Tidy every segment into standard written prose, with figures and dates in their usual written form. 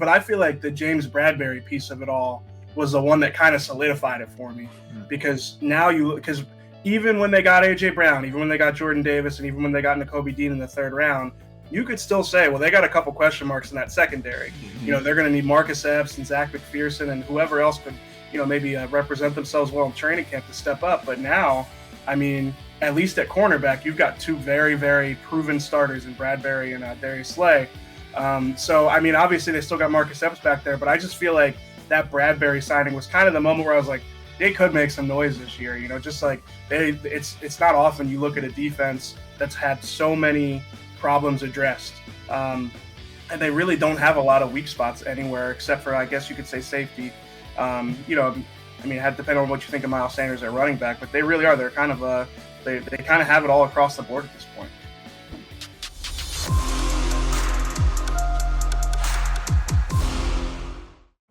But I feel like the James Bradberry piece of it all was the one that kind of solidified it for me, because now because even when they got A.J. Brown, even when they got Jordan Davis, and even when they got Nakobe Dean in the third round, you could still say, well, they got a couple question marks in that secondary. You know, they're going to need Marcus Epps and Zach McPherson and whoever else could, maybe represent themselves well in training camp to step up. But now, I mean, at least at cornerback, you've got two very, very proven starters in Bradberry and Darius Slay. So, I mean, obviously they still got Marcus Epps back there, but I just feel like that Bradberry signing was kind of the moment where I was like, they could make some noise this year, just like it's not often you look at a defense that's had so many problems addressed. And they really don't have a lot of weak spots anywhere except for, I guess you could say, safety. I mean, it had to depend on what you think of Miles Sanders at running back, but they really are. They're kind of they kind of have it all across the board at this point.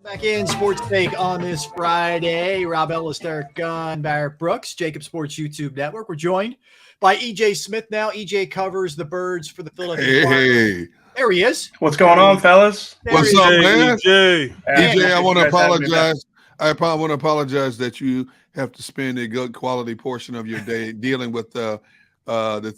Back in Sports Take on this Friday. Rob Ellis, Derek Gunn, Barrett Brooks, JAKIB Sports YouTube Network. We're joined by EJ Smith now. EJ covers the Birds for the Philadelphia Flyers. There he is. What's going on, fellas? What's up, man? EJ, I want to apologize. I want to apologize that you have to spend a good quality portion of your day dealing with the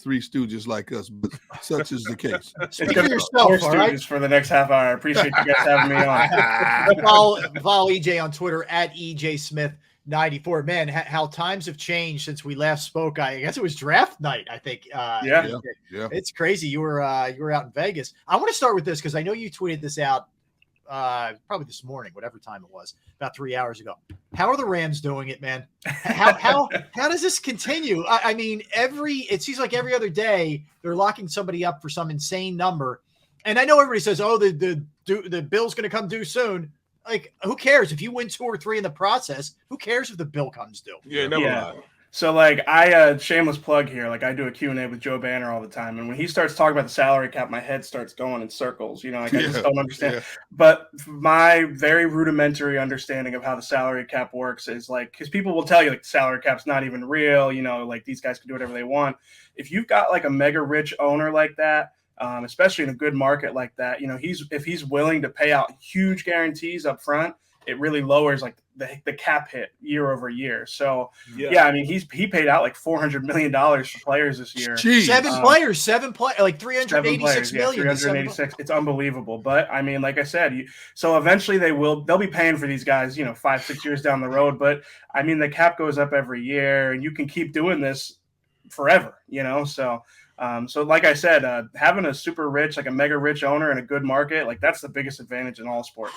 Three Stooges like us, but such is the case. Speak for yourself, all right? For the next half hour. I appreciate you guys having me on. Follow EJ on Twitter at EJ Smith 94. Man, how times have changed since we last spoke. I guess it was draft night, I think. Yeah. It's crazy. You were out in Vegas. I want to start with this because I know you tweeted this out probably this morning, whatever time it was, about 3 hours ago. How are the Rams doing it, man? How does this continue? I mean, it seems like every other day they're locking somebody up for some insane number. And I know everybody says, oh, the bill's going to come due soon. Like, who cares if you win 2 or 3 in the process? Who cares if the bill comes due? Yeah, never mind. So, shameless plug here. Like, I do a Q&A with Joe Banner all the time. And when he starts talking about the salary cap, my head starts going in circles. I just don't understand. Yeah. But my very rudimentary understanding of how the salary cap works is because people will tell you, the salary cap's not even real. These guys can do whatever they want. If you've got, a mega rich owner like that, especially in a good market like that, if he's willing to pay out huge guarantees up front, it really lowers the cap hit year over year. So I mean, he paid out $400 million for players this year. Jeez. Seven players, like 386 million. 386. It's unbelievable. But I mean, like I said, so eventually they'll be paying for these guys, 5-6 years down the road. But I mean, the cap goes up every year, and you can keep doing this forever. So. So like I said, having a super rich, a mega rich owner in a good market, that's the biggest advantage in all sports.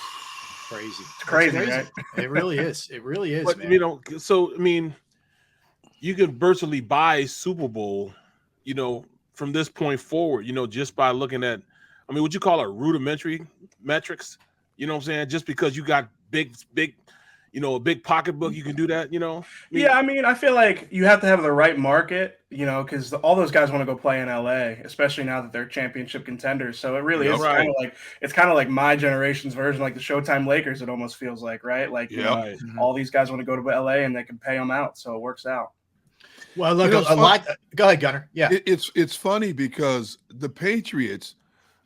Crazy. It's crazy, right? It really is. It really is. But, man. So I mean, you could virtually buy Super Bowl, from this point forward, just by looking at, what you call it, rudimentary metrics. You know what I'm saying? Just because you got big, a big pocketbook, you can do that, I feel like you have to have the right market, because all those guys want to go play in LA, especially now that they're championship contenders. So it really is kind of like my generation's version, like the Showtime Lakers, it almost feels like, right? All these guys want to go to LA and they can pay them out. So it works out. Well, look, a lot. Go ahead, Gunner. Yeah. It's funny because the Patriots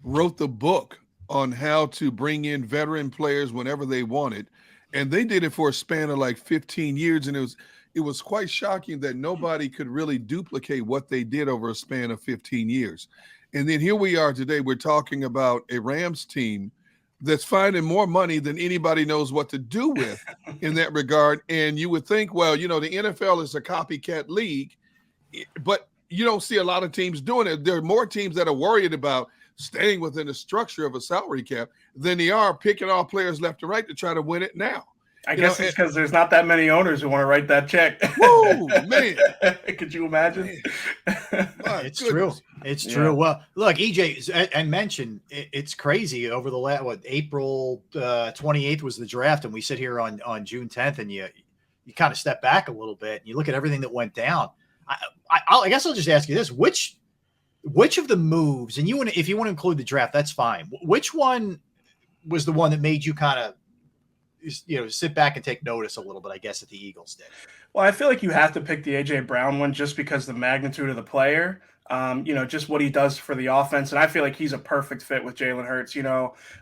wrote the book on how to bring in veteran players whenever they wanted. And they did it for a span of 15 years, and it was quite shocking that nobody could really duplicate what they did over a span of 15 years. And then here we are today, we're talking about a Rams team that's finding more money than anybody knows what to do with in that regard. And you would think, well, the NFL is a copycat league, but you don't see a lot of teams doing it. There are more teams that are worried about staying within the structure of a salary cap than they are picking off players left and right to try to win it now. I guess it's because there's not that many owners who want to write that check. Whoa, man. Could you imagine? It's true. It's true. Well, look, EJ, and mentioned it's crazy over the last, April 28th was the draft, and we sit here on June 10th, and you kind of step back a little bit, and you look at everything that went down. I guess I'll just ask you this. Which of the moves, and if you want to include the draft, that's fine. Which one was the one that made you kind of, sit back and take notice a little bit, I guess, that the Eagles did? Well, I feel like you have to pick the A.J. Brown one just because the magnitude of the player. just what he does for the offense. And I feel like he's a perfect fit with Jalen Hurts.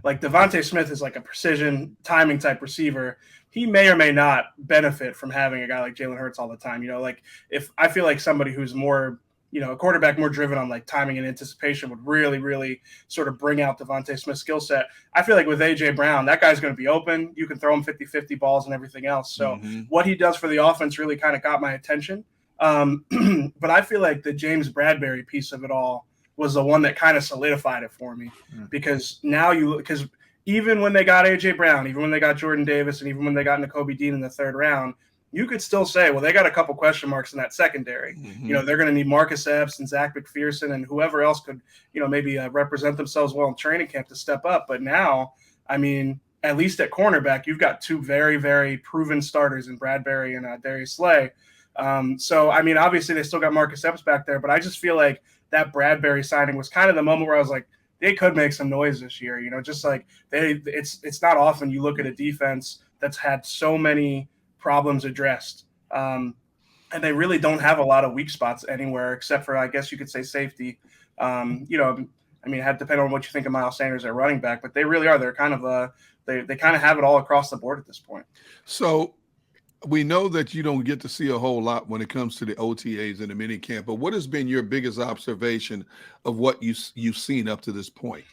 Like Devontae Smith is like a precision timing type receiver. He may or may not benefit from having a guy like Jalen Hurts all the time. Like if I feel like somebody who's more, a quarterback more driven on like timing and anticipation would really, really sort of bring out Devontae Smith's skill set. I feel like with A.J. Brown, that guy's going to be open. You can throw him 50-50 balls and everything else. So what he does for the offense really kind of got my attention. But I feel like the James Bradberry piece of it all was the one that kind of solidified it for me, because because even when they got AJ Brown, even when they got Jordan Davis, and even when they got Nakobe Dean in the third round, you could still say, well, they got a couple question marks in that secondary. They're going to need Marcus Epps and Zach McPherson and whoever else could, maybe represent themselves well in training camp to step up. But now, I mean, at least at cornerback, you've got two very, very proven starters in Bradberry and Darius Slay. So, I mean, obviously they still got Marcus Epps back there, but I just feel like that Bradberry signing was kind of the moment where I was like, they could make some noise this year, just like it's not often you look at a defense that's had so many problems addressed. And they really don't have a lot of weak spots anywhere except for, I guess you could say, safety. I mean, depending on what you think of Miles Sanders at running back, but they really are. They're kind of they kind of have it all across the board at this point. So we know that you don't get to see a whole lot when it comes to the OTAs and the mini camp, but what has been your biggest observation of what you've seen up to this point?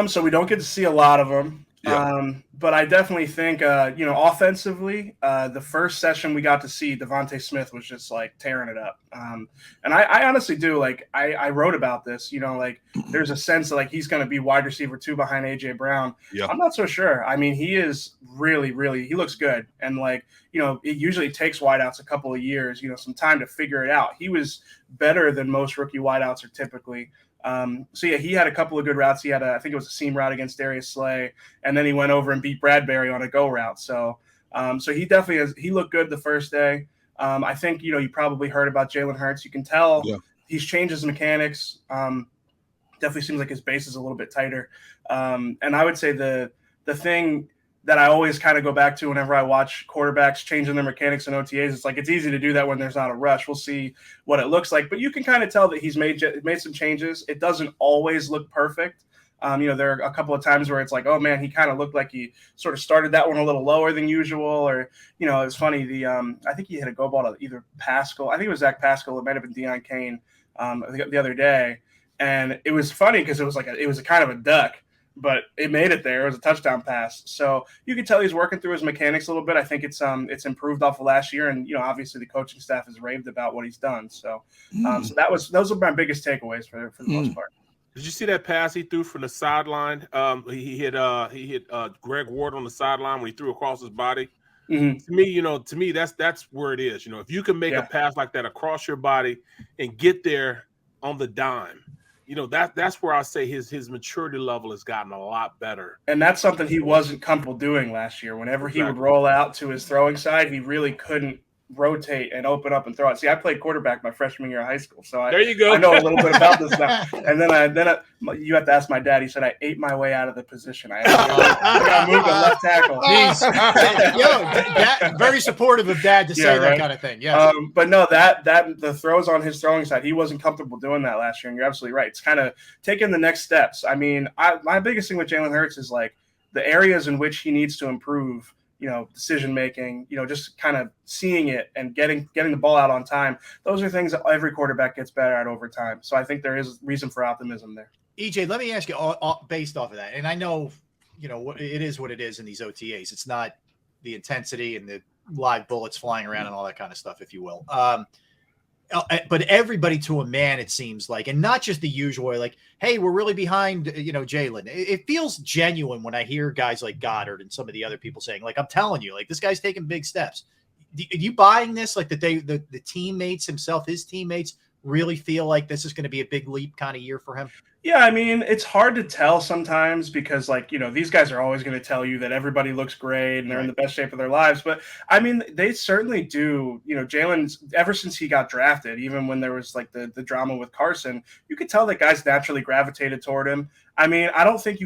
So we don't get to see a lot of them. Yeah. But I definitely think, offensively, the first session we got to see, Devontae Smith was just like tearing it up. And I honestly do, like, I wrote about this, like there's a sense that like he's going to be wide receiver 2 behind AJ Brown. Yeah. I'm not so sure. I mean, he is really, really, he looks good. And like, it usually takes wideouts a couple of years, some time to figure it out. He was better than most rookie wideouts are typically. So yeah, he had a couple of good routes. He had I think it was a seam route against Darius Slay, and then he went over and beat Bradberry on a go route. So, so he definitely he looked good the first day. I think, you probably heard about Jalen Hurts. You can tell he's changed his mechanics. Definitely seems like his base is a little bit tighter. And I would say the thing that I always kind of go back to whenever I watch quarterbacks changing their mechanics in OTAs, it's like it's easy to do that when there's not a rush. We'll see what it looks like, but you can kind of tell that he's made some changes. It doesn't always look perfect. There are a couple of times where it's like, oh man, he kind of looked like he sort of started that one a little lower than usual, or it's funny. I think he hit a go ball to either Pascal. I think it was Zach Pascal. It might have been Deion Kane the other day, and it was funny because it was a kind of a duck, but it made it there. It was a touchdown pass. So you can tell he's working through his mechanics a little bit. I think it's improved off of last year. And, obviously the coaching staff has raved about what he's done. So, so those are my biggest takeaways for the most part. Did you see that pass he threw from the sideline? He hit Greg Ward on the sideline when he threw across his body. To me, that's where it is. If you can make a pass like that across your body and get there on the dime, that's where I say his maturity level has gotten a lot better. And that's something he wasn't comfortable doing last year. Whenever he would roll out to his throwing side, he really couldn't rotate and open up and throw it. See, I played quarterback my freshman year of high school, so there you go. I know a little bit about this now. And then you have to ask my dad. He said I ate my way out of the position. I got moved to left tackle. Dad, very supportive of dad to say that kind of thing. Yeah. But no, that the throws on his throwing side, he wasn't comfortable doing that last year. And you're absolutely right. It's kind of taking the next steps. I mean, my biggest thing with Jalen Hurts is like the areas in which he needs to improve. Decision making, just kind of seeing it and getting the ball out on time. Those are things that every quarterback gets better at over time. So I think there is reason for optimism there. EJ, let me ask you based off of that. And I know, it is what it is in these OTAs. It's not the intensity and the live bullets flying around and all that kind of stuff, if you will. But everybody to a man, it seems like, and not just the usual, like, hey, we're really behind, Jalen. It feels genuine when I hear guys like Goddard and some of the other people saying, like, I'm telling you, like, this guy's taking big steps. Are you buying this? Like, that the teammates himself, his teammates really feel like this is going to be a big leap kind of year for him? Yeah, I mean, it's hard to tell sometimes because, like, these guys are always going to tell you that everybody looks great and they're in the best shape of their lives. But, I mean, they certainly do. Jalen's, ever since he got drafted, even when there was, like, the drama with Carson, you could tell that guys naturally gravitated toward him. I mean, I don't think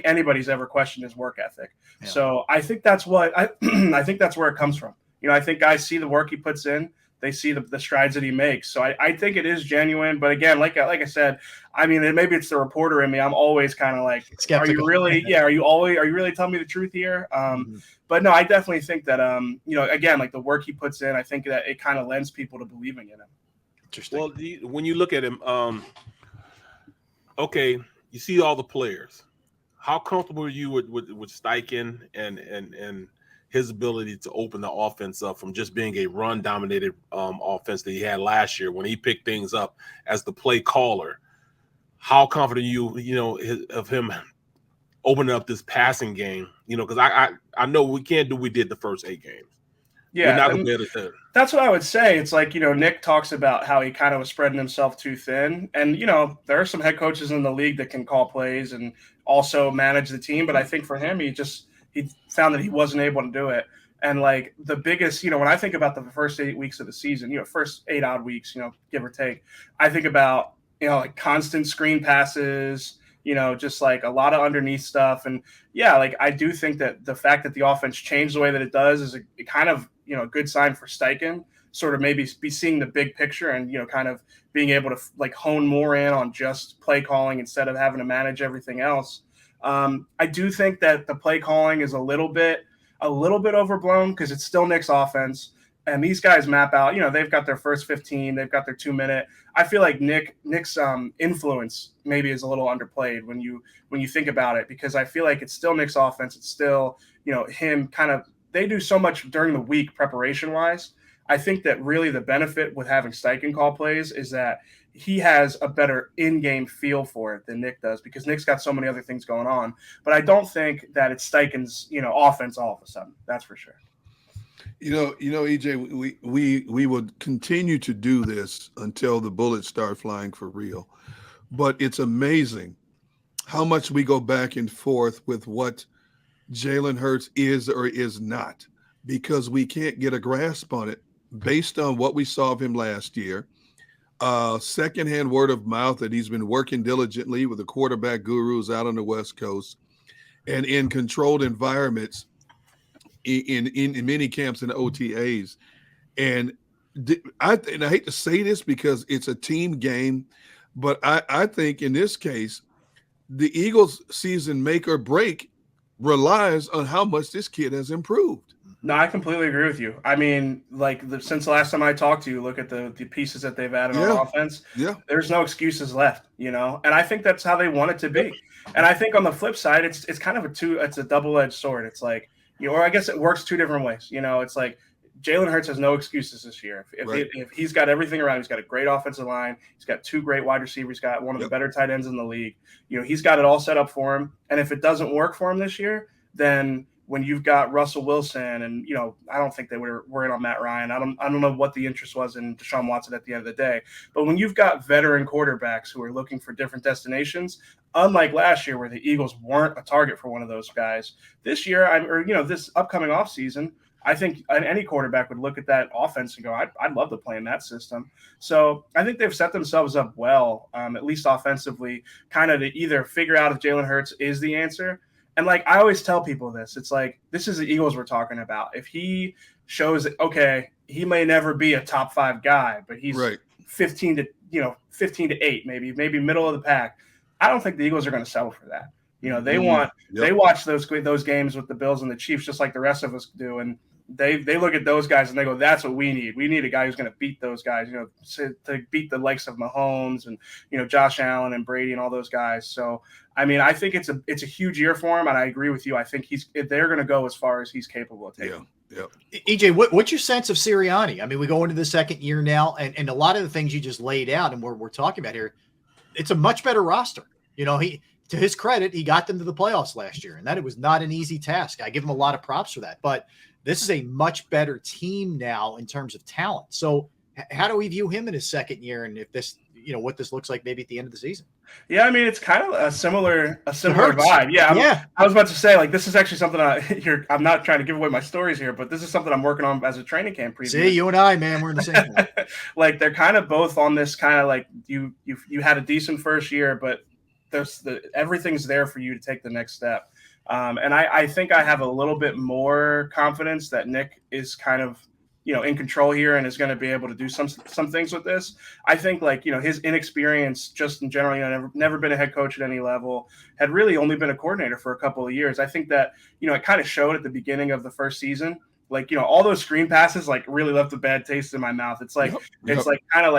anybody's ever questioned his work ethic. Yeah. So I think that's what I think that's where it comes from. I think guys see the work he puts in. they see the strides that he makes. So I think it is genuine. But again, like I said, I mean, maybe it's the reporter in me. I'm always kind of like, skeptical. Are you really telling me the truth here? But no, I definitely think that, again, like the work he puts in, I think that it kind of lends people to believing in him. Interesting. Well, when you look at him, okay, you see all the players. How comfortable are you with Steichen and his ability to open the offense up from just being a run-dominated offense that he had last year when he picked things up as the play caller? How confident of him opening up this passing game? Because I know we can't do what we did the first 8 games. Yeah, we're not gonna be able to. That's what I would say. It's like, Nick talks about how he kind of was spreading himself too thin. And, there are some head coaches in the league that can call plays and also manage the team. But I think for him, he found that he wasn't able to do it. And like the biggest, when I think about the first 8 weeks of the season, first 8 odd weeks, give or take, I think about, like constant screen passes, just like a lot of underneath stuff. And yeah, like I do think that the fact that the offense changed the way that it does is a kind of, a good sign for Steichen, sort of maybe be seeing the big picture and, kind of being able to like hone more in on just play calling instead of having to manage everything else. I do think that the play calling is a little bit overblown because it's still Nick's offense. And these guys map out, they've got their first 15, they've got their 2-minute. I feel like Nick's influence maybe is a little underplayed when you think about it, because I feel like it's still Nick's offense. It's still, him kind of, they do so much during the week preparation wise. I think that really the benefit with having Steichen call plays is that he has a better in-game feel for it than Nick does, because Nick's got so many other things going on. But I don't think that it's Steichen's, offense all of a sudden. That's for sure. EJ, we would continue to do this until the bullets start flying for real. But it's amazing how much we go back and forth with what Jalen Hurts is or is not, because we can't get a grasp on it based on what we saw of him last year. Secondhand word of mouth that he's been working diligently with the quarterback gurus out on the West Coast and in controlled environments in many camps and OTAs. And I hate to say this because it's a team game, but I think in this case, the Eagles' season make or break relies on how much this kid has improved. No, I completely agree with you. I mean, like since the last time I talked to you, look at the pieces that they've added on offense. Yeah. There's no excuses left, And I think that's how they want it to be. And I think on the flip side, it's kind of it's a double-edged sword. It's like, or I guess it works 2 different ways. It's like Jalen Hurts has no excuses this year. If he's got everything around, he's got a great offensive line. He's got 2 great wide receivers. He's got one of the better tight ends in the league. He's got it all set up for him. And if it doesn't work for him this year, then when you've got Russell Wilson and, I don't think they were in on Matt Ryan. I don't know what the interest was in Deshaun Watson at the end of the day. But when you've got veteran quarterbacks who are looking for different destinations, unlike last year where the Eagles weren't a target for one of those guys, this year, this upcoming offseason, I think any quarterback would look at that offense and go, I'd love to play in that system. So I think they've set themselves up well, at least offensively, kind of to either figure out if Jalen Hurts is the answer. And like I always tell people this, it's like, this is the Eagles we're talking about. If he shows that, okay, he may never be a top 5 guy, but he's 15 to 8, maybe middle of the pack. I don't think the Eagles are going to settle for that. They watch those games with the Bills and the Chiefs just like the rest of us do, and they look at those guys and they go, that's what we need. We need a guy who's going to beat those guys, to beat the likes of Mahomes and, Josh Allen and Brady and all those guys. So, I mean, I think it's a huge year for him, and I agree with you. I think they're going to go as far as he's capable of taking. Yeah. EJ, what's your sense of Sirianni? I mean, we go into the second year now, and a lot of the things you just laid out and we're talking about here, it's a much better roster. To his credit, he got them to the playoffs last year, and that it was not an easy task. I give him a lot of props for that, but this is a much better team now in terms of talent. So how do we view him in his second year, and if this, what this looks like maybe at the end of the season? Yeah, I mean, it's kind of a similar vibe. Yeah, I was about to say, like, this is actually something I'm not trying to give away my stories here, but this is something I'm working on as a training camp preview. See, you and I, man, we're in the same thing. Like, they're kind of both on this kind of like you had a decent first year, but everything's there for you to take the next step. And I think I have a little bit more confidence that Nick is kind of in control here and is going to be able to do some things with this. I think his inexperience just in general, never been a head coach at any level, had really only been a coordinator for a couple of years. I think that, it kind of showed at the beginning of the first season. All those screen passes really left a bad taste in my mouth. It's it's kind of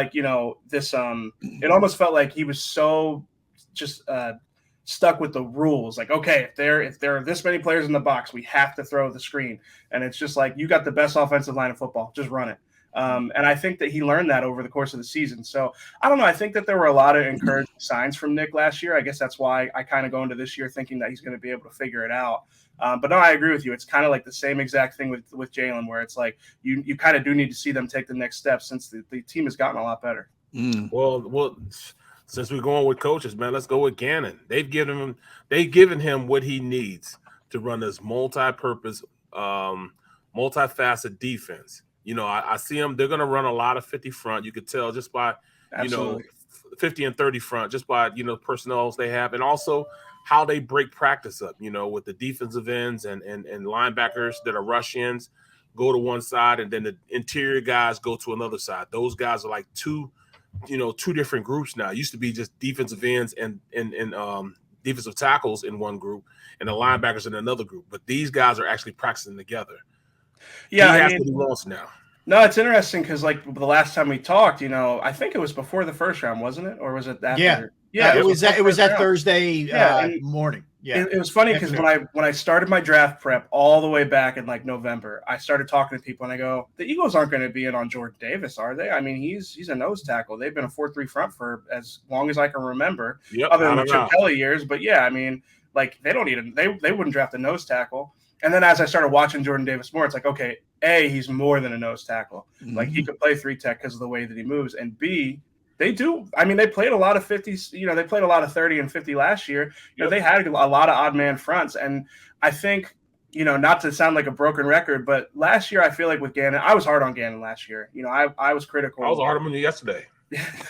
this it almost felt like he was so just stuck with the rules. Okay, if there are this many players in the box, we have to throw the screen. And it's just you got the best offensive line of football, just run it. And I think that he learned that over the course of the season. So I don't know. I think that there were a lot of encouraging signs from Nick last year. I guess that's why I kind of go into this year thinking that he's going to be able to figure it out. But no, I agree with you. It's kind of the same exact thing with Jalen, where it's you kind of do need to see them take the next step since the team has gotten a lot better. Well, since we're going with coaches, man, let's go with Gannon. They've given him what he needs to run this multi-purpose, multifaceted defense. I see them. They're going to run a lot of 50 front. You could tell just by, Absolutely. 50 and 30 front, just by, personnel they have, and also how they break practice up, with the defensive ends and linebackers that are rush ins go to one side, and then the interior guys go to another side. Those guys are two different groups now. It used to be just defensive ends and defensive tackles in one group and the linebackers in another group. But these guys are actually practicing together. Yeah, he has to be lost now. No, it's interesting because the last time we talked, I think it was before the first round, wasn't it? Or was it after? Yeah, it was that Thursday morning. Yeah, it was funny because when I started my draft prep all the way back in November, I started talking to people and I go, the Eagles aren't going to be in on Jordan Davis, are they? I mean, he's a nose tackle. They've been a 4-3 front for as long as I can remember, other than the Chip Kelly years. But yeah, I mean, they don't need they wouldn't draft a nose tackle. And then as I started watching Jordan Davis more, it's okay, A, he's more than a nose tackle. Mm-hmm. He could play 3-tech because of the way that he moves, and B, they do. I mean, they played a lot of 50s. They played a lot of 30 and 50 last year. They had a lot of odd man fronts. And I think, not to sound like a broken record, but last year I feel like with Gannon, I was hard on Gannon last year. I was critical. I was hard on him yesterday.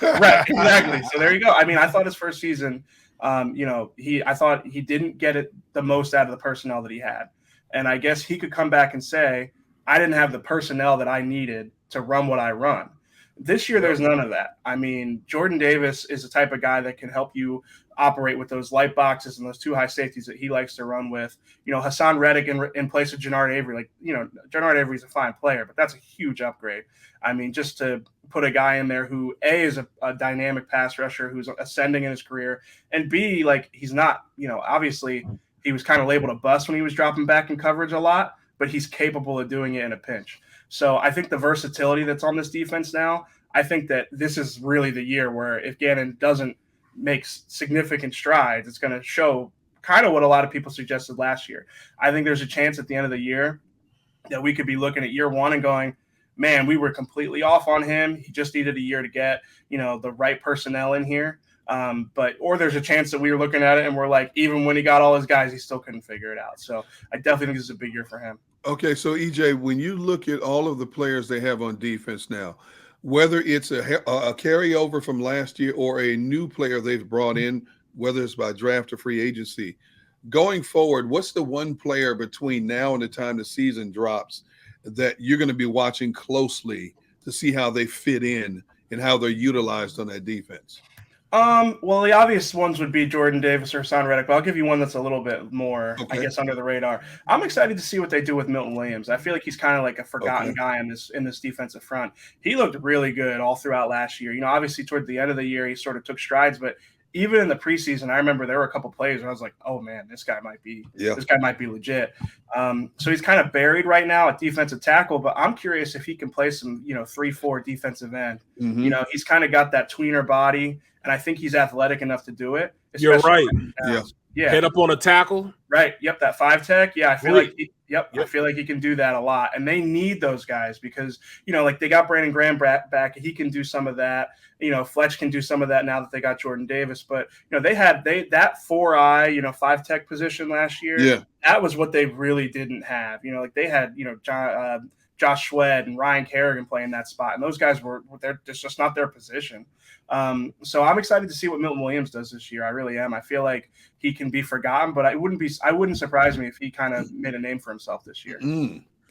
Right, exactly. So there you go. I mean, I thought his first season, I thought he didn't get the most out of the personnel that he had. And I guess he could come back and say, I didn't have the personnel that I needed to run what I run. This year, there's none of that. I mean, Jordan Davis is the type of guy that can help you operate with those light boxes and those two high safeties that he likes to run with. Hassan Reddick in place of Jannard Avery. Jannard Avery is a fine player, but that's a huge upgrade. I mean, just to put a guy in there who, A, is a dynamic pass rusher who's ascending in his career, and B, he's not, obviously – he was kind of labeled a bust when he was dropping back in coverage a lot, but he's capable of doing it in a pinch. So I think the versatility that's on this defense now, I think that this is really the year where if Gannon doesn't make significant strides, it's going to show kind of what a lot of people suggested last year. I think there's a chance at the end of the year that we could be looking at year one and going, man, we were completely off on him. He just needed a year to get, the right personnel in here. Or there's a chance that we were looking at it and we're even when he got all his guys, he still couldn't figure it out. So I definitely think this is a big year for him. Okay, so EJ, when you look at all of the players they have on defense now, whether it's a carryover from last year or a new player they've brought in, whether it's by draft or free agency, going forward, what's the one player between now and the time the season drops that you're going to be watching closely to see how they fit in and how they're utilized on that defense? Well, the obvious ones would be Jordan Davis or Hassan Reddick, but I'll give you one that's a little bit more, I guess, under the radar. I'm excited to see what they do with Milton Williams. I feel like he's kind of like a forgotten guy in this defensive front. He looked really good all throughout last year. Obviously toward the end of the year, he sort of took strides, but even in the preseason, I remember there were a couple plays where I was like, oh man, this guy might be legit. So he's kind of buried right now at defensive tackle, but I'm curious if he can play some, 3-4 defensive end. Mm-hmm. He's kind of got that tweener body, and I think he's athletic enough to do it. You're right. Yeah. Head up on a tackle. Right. Yep. That 5-tech. Yeah. I feel I feel like he can do that a lot. And they need those guys because, they got Brandon Graham back. He can do some of that. Fletch can do some of that now that they got Jordan Davis. But, they had that 4-eye, 5-tech position last year. Yeah. That was what they really didn't have. They had, Josh Schwed and Ryan Kerrigan playing that spot. And those guys it's just not their position. So I'm excited to see what Milton Williams does this year. I really am. I feel like he can be forgotten, but it wouldn't surprise me if he kind of made a name for himself this year.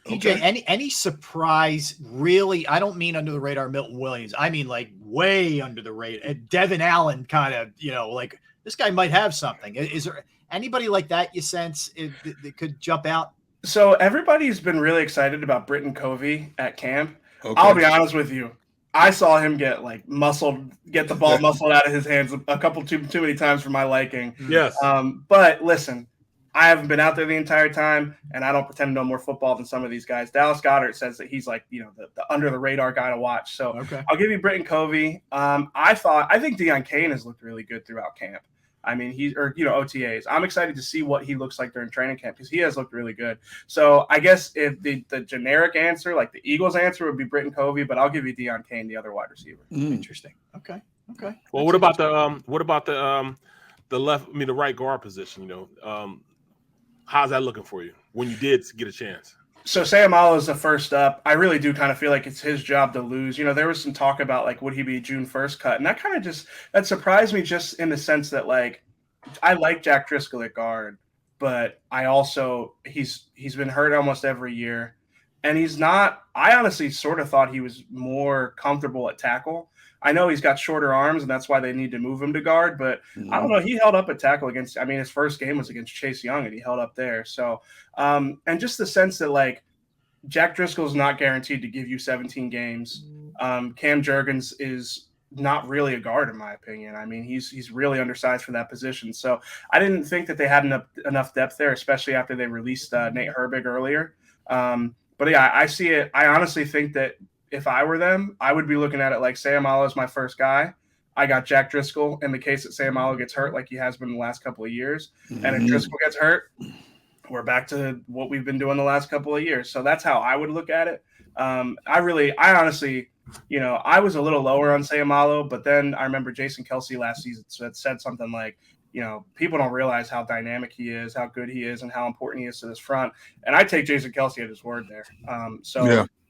EJ, any surprise? Really, I don't mean under the radar Milton Williams. I mean like way under the radar. Devin Allen, kind of, like this guy might have something. Is there anybody like that you sense that could jump out? So everybody's been really excited about Britton Covey at camp. Okay. I'll be honest with you. I saw him get the ball muscled out of his hands a couple too many times for my liking. Yes. But listen, I haven't been out there the entire time, and I don't pretend to know more football than some of these guys. Dallas Goedert says that he's like, the under the radar guy to watch. So I'll give you Britton Covey. I think Deion Kane has looked really good throughout camp. I mean, OTAs. I'm excited to see what he looks like during training camp because he has looked really good. So I guess if the generic answer, like the Eagles answer, would be Britton Covey, but I'll give you Deion Kane, the other wide receiver. Interesting. Okay. Well, what about the left? I mean, the right guard position. How's that looking for you when you did get a chance? So Sayamalo is the first up. I really do kind of feel like it's his job to lose. There was some talk about like, would he be June 1st cut? And that kind of that surprised me just in the sense that like, I like Jack Driscoll at guard, but I also, he's been hurt almost every year and I honestly sort of thought he was more comfortable at tackle. I know he's got shorter arms and that's why they need to move him to guard, but I don't know. He held up at tackle his first game was against Chase Young and he held up there. So, and just the sense that like Jack Driscoll is not guaranteed to give you 17 games. Cam Jurgens is not really a guard in my opinion. I mean, he's really undersized for that position. So I didn't think that they had enough depth there, especially after they released Nate Herbig earlier. But yeah, I see it. I honestly think that if I were them, I would be looking at it like Sayamalo is my first guy. I got Jack Driscoll in the case that Sayamalo gets hurt like he has been the last couple of years. And if Driscoll gets hurt, we're back to what we've been doing the last couple of years. So that's how I would look at it. I honestly, I was a little lower on Sayamalo, but then I remember Jason Kelce last season said something like, people don't realize how dynamic he is, how good he is, and how important he is to this front. And I take Jason Kelce at his word there.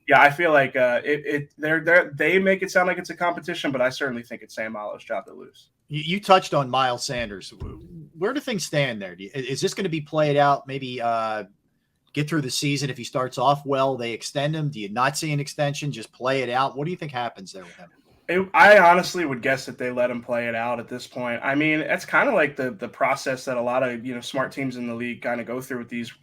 Yeah, I feel like they make it sound like it's a competition, but I certainly think it's Sayamalo's job to lose. You touched on Miles Sanders. Where do things stand there? Is this going to be played out? Maybe get through the season. If he starts off well, they extend him. Do you not see an extension? Just play it out. What do you think happens there with him? I honestly would guess that they let him play it out at this point. I mean, it's kind of like the process that a lot of, smart teams in the league kind of go through with these,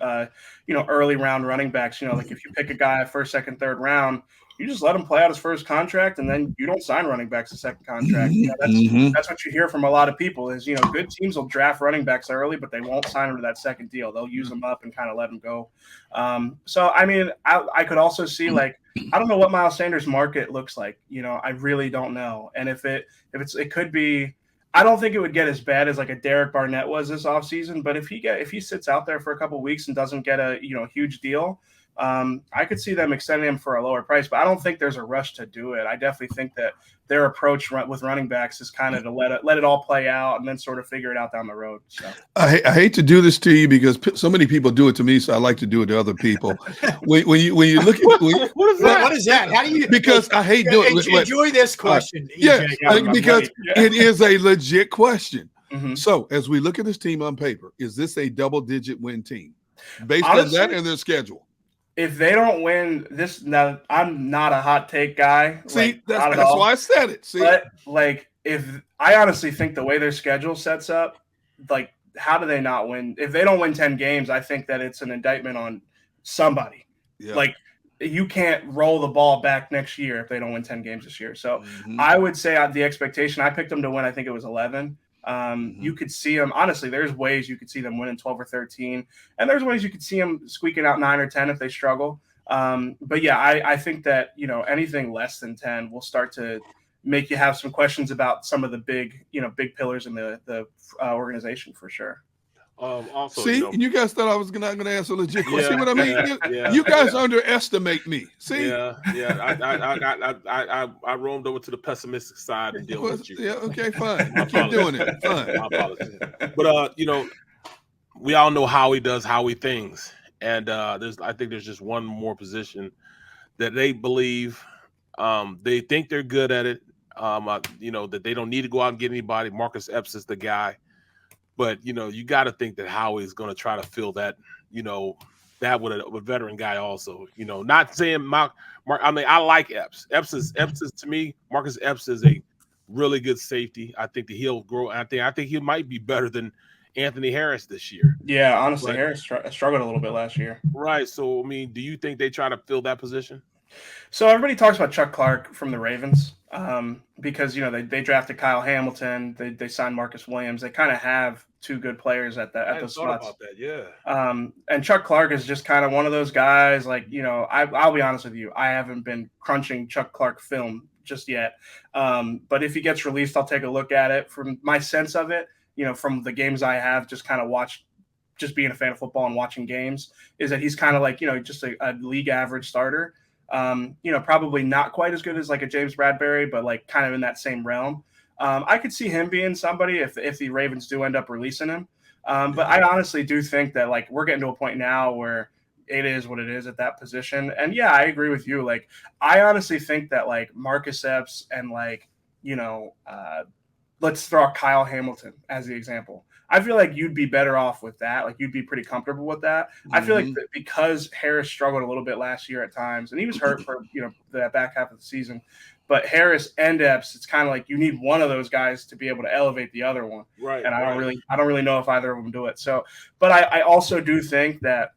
early round running backs. Like if you pick a guy first, second, third round, you just let him play out his first contract, and then you don't sign running backs a second contract. That's what you hear from a lot of people is, good teams will draft running backs early, but they won't sign them to that second deal. They'll use them up and kind of let them go. So, I mean, I could also see like, I don't know what Miles Sanders' market looks like. I really don't know. And it could be, I don't think it would get as bad as like a Derek Barnett was this offseason, but if he sits out there for a couple of weeks and doesn't get a, huge deal, I could see them extending him for a lower price, but I don't think there's a rush to do it. I definitely think that their approach with running backs is kind of to let it all play out and then sort of figure it out down the road. So I hate to do this to you because so many people do it to me, so I like to do it to other people. when you look at what is that? How do you? Because I hate doing it. Enjoy this question. Because it is a legit question. Mm-hmm. So as we look at this team on paper, is this a double-digit win team based on that and their schedule? If they don't win this, now I'm not a hot take guy. See, that's why I said it. See, but like, if I honestly think the way their schedule sets up, like, how do they not win? If they don't win 10 games, I think that it's an indictment on somebody. Yeah. Like, you can't roll the ball back next year if they don't win 10 games this year. So I would say the expectation, I picked them to win, I think it was 11. You could see them, honestly, there's ways you could see them winning 12 or 13, and there's ways you could see them squeaking out 9 or 10 if they struggle. But yeah, I think that, anything less than 10 will start to make you have some questions about some of the big pillars in the organization for sure. Also, see, you guys thought I was not going to answer a legit question. See what I mean? You guys underestimate me. See? I roamed over to the pessimistic side and deal with you. Yeah, okay, fine. Keep doing it. Fine. My apologies. But we all know Howie does Howie things, and I think there's just one more position that they believe they think they're good at it. That they don't need to go out and get anybody. Marcus Epps is the guy. But, you got to think that Howie is going to try to fill that, that with a veteran guy also. You know, not saying Mark. I mean, I like Epps. Epps is to me. Marcus Epps is a really good safety. I think that he'll grow. I think he might be better than Anthony Harris this year. Yeah, honestly, Harris struggled a little bit last year. Right. So, I mean, do you think they try to fill that position? So everybody talks about Chuck Clark from the Ravens because, you know, they drafted Kyle Hamilton. They signed Marcus Williams. They kind of have two good players at those spots. About that, yeah. And Chuck Clark is just kind of one of those guys, like, you know, I'll be honest with you. I haven't been crunching Chuck Clark film just yet. But if he gets released, I'll take a look at it. From my sense of it, you know, from the games I have just kind of watched, just being a fan of football and watching games, is that he's kind of like, you know, just a league average starter. You know, probably not quite as good as like a James Bradberry, but like kind of in that same realm. I could see him being somebody if the Ravens do end up releasing him. But I honestly do think that like we're getting to a point now where it is what it is at that position. And yeah, I agree with you. Like, I honestly think that like Marcus Epps and like, you know, let's throw out Kyle Hamilton as the example. I feel like you'd be better off with that. Like, you'd be pretty comfortable with that. Mm-hmm. I feel like because Harris struggled a little bit last year at times, and he was hurt for, you know, the back half of the season. But Harris and Epps, it's kind of like you need one of those guys to be able to elevate the other one. Right. And I don't really know if either of them do it. So, but I also do think that,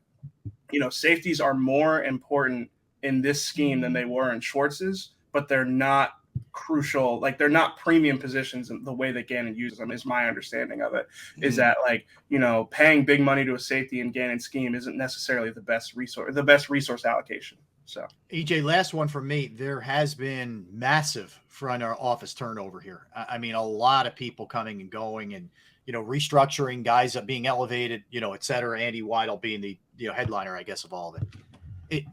you know, safeties are more important in this scheme than they were in Schwartz's, but they're not crucial. Like, they're not premium positions in the way that Gannon uses them, is my understanding of it. Is that, like, you know, paying big money to a safety in Gannon's scheme isn't necessarily the best resource allocation. So, EJ, last one from me. There has been massive front office turnover here. I mean, a lot of people coming and going, and, you know, restructuring, guys up being elevated, you know, et cetera. Andy Weidel being the, you know, headliner, I guess, of all of it.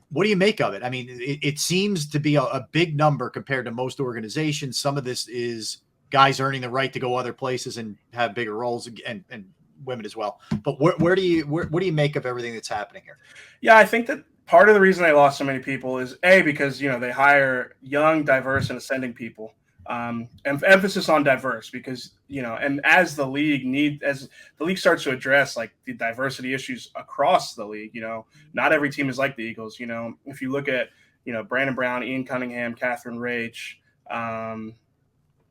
What do you make of it? I mean, it seems to be a big number compared to most organizations. Some of this is guys earning the right to go other places and have bigger roles, and women as well. But what do you make of everything that's happening here? Yeah, I think that part of the reason they lost so many people is because, you know, they hire young, diverse, and ascending people. And emphasis on diverse, because, you know, and as the league starts to address like the diversity issues across the league, you know, not every team is like the Eagles. You know, if you look at, you know, Brandon Brown, Ian Cunningham, Catherine Rach,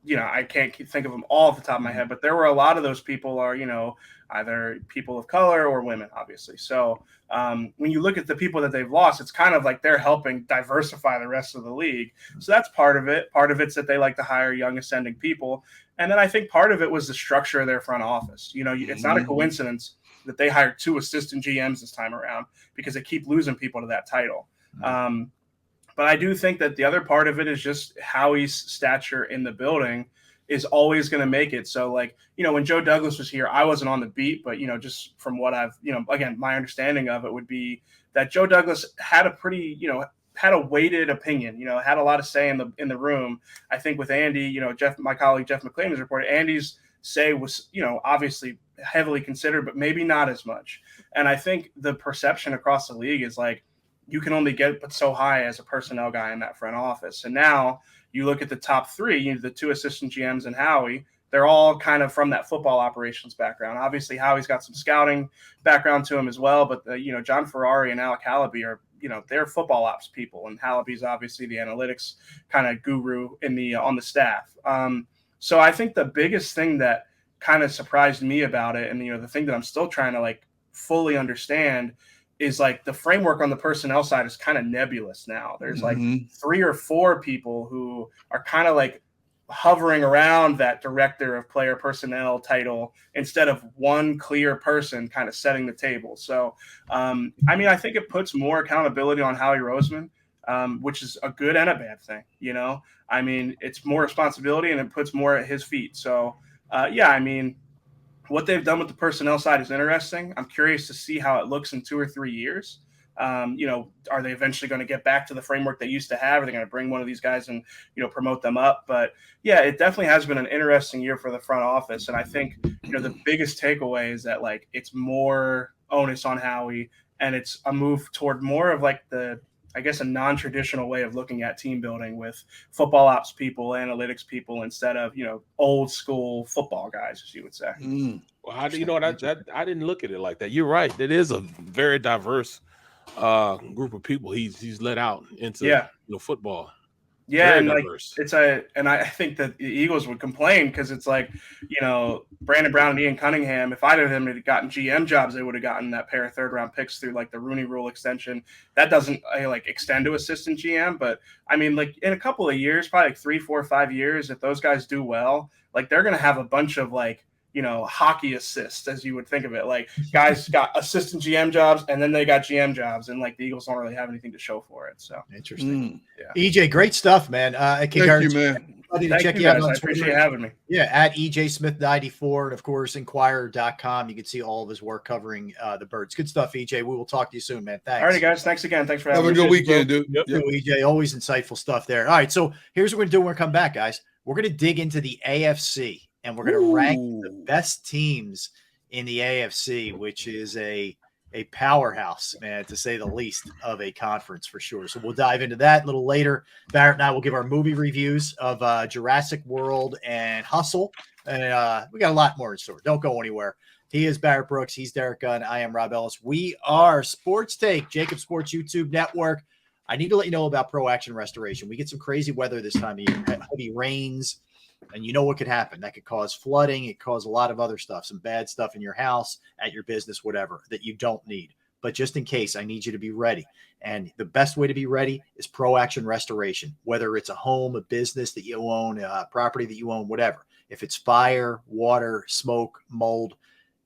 you know, I can't think of them all off the top of my head, but there were a lot of those people are, you know, either people of color or women, obviously. So when you look at the people that they've lost, it's kind of like they're helping diversify the rest of the league. So that's part of it. Part of it's that they like to hire young ascending people. And then I think part of it was the structure of their front office. You know, it's not a coincidence that they hired 2 assistant GMs this time around, because they keep losing people to that title. But I do think that the other part of it is just Howie's stature in the building is always going to make it. So, like, you know, when Joe Douglas was here, I wasn't on the beat, but, you know, just from what I've, you know, again, my understanding of it would be that Joe Douglas had a pretty, you know, had a weighted opinion, you know, had a lot of say in the room. I think with Andy, you know, my colleague Jeff McClain has reported Andy's say was, you know, obviously heavily considered, but maybe not as much. And I think the perception across the league is like, you can only get but so high as a personnel guy in that front office. And now you look at the top 3, you know, the 2 assistant GMs and Howie, they're all kind of from that football operations background. Obviously, Howie's got some scouting background to him as well, but you know, John Ferrari and Alec Hallaby are, you know, they're football ops people, and Hallaby's obviously the analytics kind of guru on the staff. So I think the biggest thing that kind of surprised me about it, and, you know, the thing that I'm still trying to like fully understand, is like the framework on the personnel side is kind of nebulous now. There's like 3 or 4 people who are kind of like hovering around that director of player personnel title instead of one clear person kind of setting the table. So, I mean, I think it puts more accountability on Howie Roseman, which is a good and a bad thing. You know, I mean, it's more responsibility and it puts more at his feet. So, yeah, I mean, what they've done with the personnel side is interesting. I'm curious to see how it looks in 2 or 3 years. You know, are they eventually going to get back to the framework they used to have? Are they going to bring one of these guys and, you know, promote them up? But yeah, it definitely has been an interesting year for the front office. And I think, you know, the biggest takeaway is that like it's more onus on Howie, and it's a move toward more of like I guess a non-traditional way of looking at team building with football ops people, analytics people, instead of, you know, old school football guys, as you would say. Well, how do you know that I didn't look at it like that? You're right. It is a very diverse group of people he's let out into football. Yeah, Very and like diverse. I think that the Eagles would complain because it's like, Brandon Brown and Ian Cunningham, if either of them had gotten GM jobs, they would have gotten that pair of third-round picks through like the Rooney Rule extension. That doesn't extend to assistant GM, but I mean, like in a couple of years, probably like 3, 4, 5 years, if those guys do well, like they're gonna have a bunch of hockey assists, as you would think of it. Like guys got assistant GM jobs and then they got GM jobs, and like the Eagles don't really have anything to show for it. So interesting. EJ, great stuff, man. Thank you, man. Thank you guys. I appreciate having me. Yeah, at EJ Smith 94, and of course Inquirer.com. You can see all of his work covering the Birds. Good stuff, EJ. We will talk to you soon, man. Thanks. All right, guys. Thanks again. Thanks for having me. Have a good weekend, dude. Yep. EJ, always insightful stuff there. All right, so here's what we're gonna do when we come back, guys. We're gonna dig into the AFC. And we're going to rank the best teams in the AFC, which is a powerhouse, man, to say the least, of a conference for sure. So we'll dive into that a little later. Barrett and I will give our movie reviews of Jurassic World and Hustle. And we got a lot more in store. Don't go anywhere. He is Barrett Brooks. He's Derek Gunn. I am Rob Ellis. We are Sports Take, JAKIB Sports YouTube Network. I need to let you know about Pro Action Restoration. We get some crazy weather this time of year, heavy rains. And you know what could happen. That could cause flooding. It could cause a lot of other stuff, some bad stuff in your house, at your business, whatever, that you don't need. But just in case, I need you to be ready. And the best way to be ready is Pro Action Restoration, whether it's a home, a business that you own, a property that you own, whatever. If it's fire, water, smoke, mold,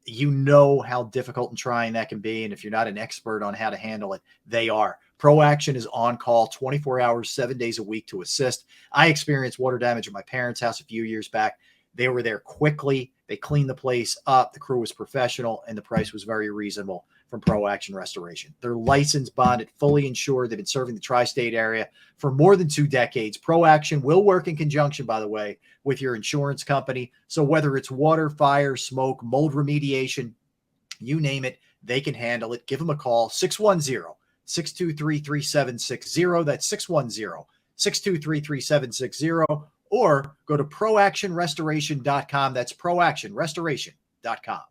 you know how difficult and trying that can be. And if you're not an expert on how to handle it, they are. Pro Action is on call 24 hours, 7 days a week to assist. I experienced water damage at my parents' house a few years back. They were there quickly. They cleaned the place up. The crew was professional, and the price was very reasonable from Pro Action Restoration. They're licensed, bonded, fully insured. They've been serving the tri-state area for more than 2 decades. Pro Action will work in conjunction, by the way, with your insurance company. So whether it's water, fire, smoke, mold remediation, you name it, they can handle it. Give them a call, 610-623-3760. That's 610-623-3760. Or go to proactionrestoration.com. That's proactionrestoration.com.